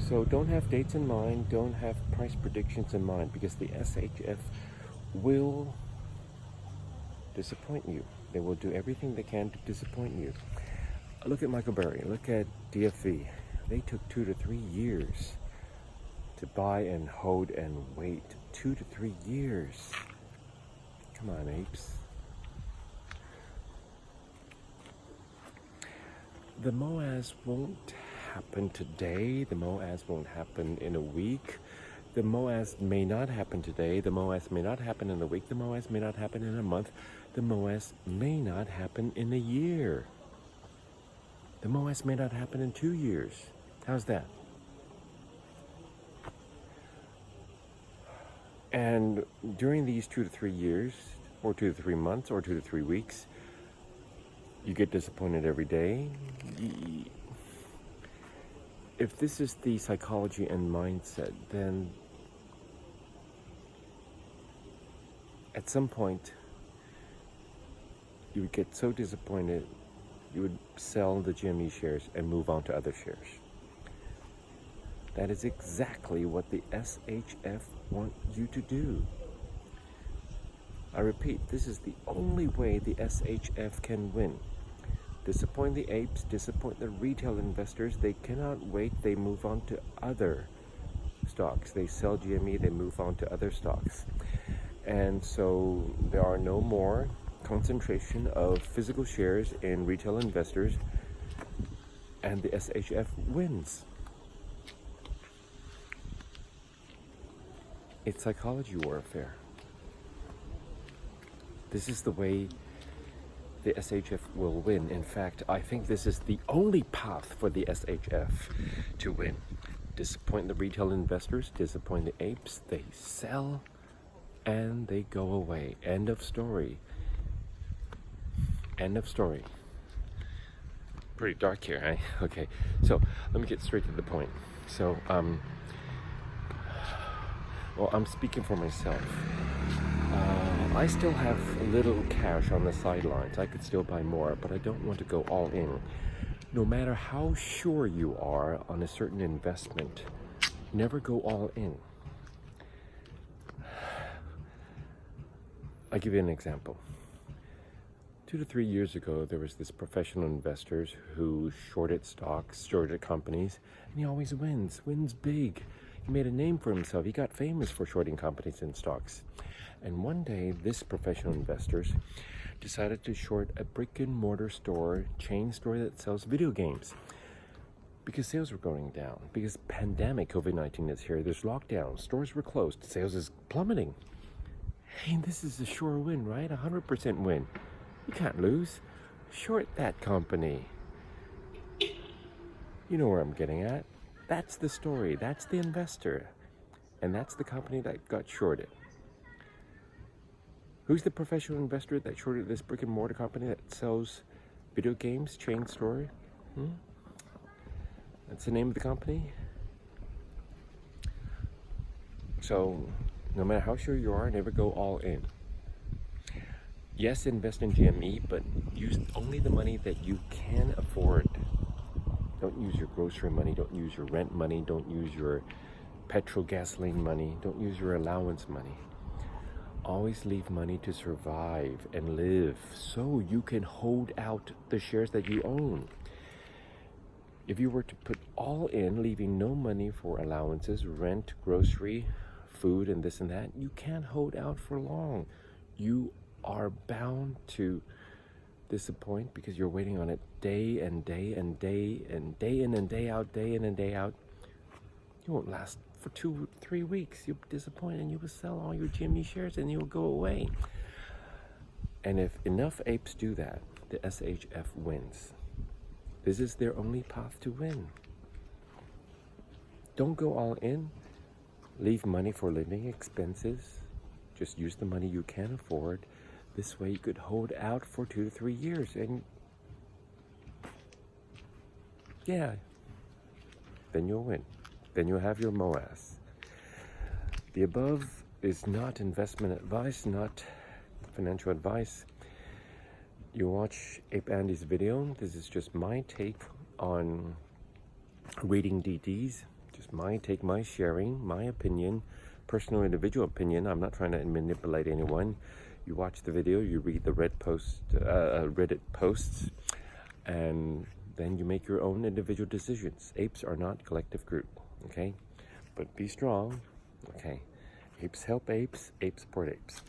So don't have dates in mind, don't have price predictions in mind, because the SHF will disappoint you. They will do everything they can to disappoint you. Look at Michael Burry, look at DFV. They took 2 to 3 years to buy and hold and wait. 2 to 3 years. Come on, apes. The MOAS won't happen today. The MOAS won't happen in a week. The MOAS may not happen today. The MOAS may not happen in a week. The MOAS may not happen in a month. The MOAS may not happen in a year. The MOAS may not happen in 2 years. How's that? And during these 2 to 3 years, or 2 to 3 months, or 2 to 3 weeks, you get disappointed every day. If this is the psychology and mindset, then at some point you would get so disappointed you would sell the GME shares and move on to other shares. That is exactly what the SHF want you to do. I repeat, this is the only way the SHF can win. Disappoint the apes, disappoint the retail investors. They cannot wait, they move on to other stocks. They sell GME, they move on to other stocks. And so there are no more concentration of physical shares in retail investors, and the SHF wins. It's psychology warfare. This is the way the SHF will win. In fact, I think this is the only path for the SHF to win. Disappoint the retail investors, disappoint the apes, they sell and they go away. End of story. End of story. Pretty dark here, eh? Okay, so let me get straight to the point. So, well, I'm speaking for myself. I still have a little cash on the sidelines. I could still buy more, but I don't want to go all in. No matter how sure you are on a certain investment, never go all in. I'll give you an example. 2 to 3 years ago, there was this professional investors who shorted stocks, shorted companies, and he always wins big. He made a name for himself. He got famous for shorting companies and stocks. And one day, this professional investors decided to short a brick and mortar store, chain store that sells video games, because sales were going down. Because pandemic COVID-19 is here, there's lockdown, stores were closed, sales is plummeting. Hey, this is a sure win, right? 100% win. You can't lose. Short that company. You know where I'm getting at. That's the story. That's the investor. And that's the company that got shorted. Who's the professional investor that shorted this brick and mortar company that sells video games, chain store? That's the name of the company. So, no matter how sure you are, never go all in. Yes, invest in GME, but use only the money that you can afford. Don't use your grocery money, don't use your rent money, don't use your petrol gasoline money, don't use your allowance money. Always leave money to survive and live, so you can hold out the shares that you own. If you were to put all in, leaving no money for allowances, rent, grocery, food, and this and that, you can't hold out for long. You are bound to disappoint because you're waiting on it day and day and day and day in and day out, day in and day out. You won't last for 2 3 weeks. You'll be disappointed and you will sell all your GME shares and you will go away. And if enough apes do that, the SHF wins. This is their only path to win. Don't go all in. Leave money for living expenses. Just use the money you can afford. This way you could hold out for 2 to 3 years and yeah, then you'll win. Then you'll have your MOAS. The above is not investment advice, not financial advice. You watch Ape Andy's video. This is just my take on reading DDs, just my take, my sharing, my opinion, personal individual opinion. I'm not trying to manipulate anyone. You watch the video, you read the Reddit posts, and then you make your own individual decisions. Apes are not collective group, okay? But be strong, okay? Apes help apes, apes support apes.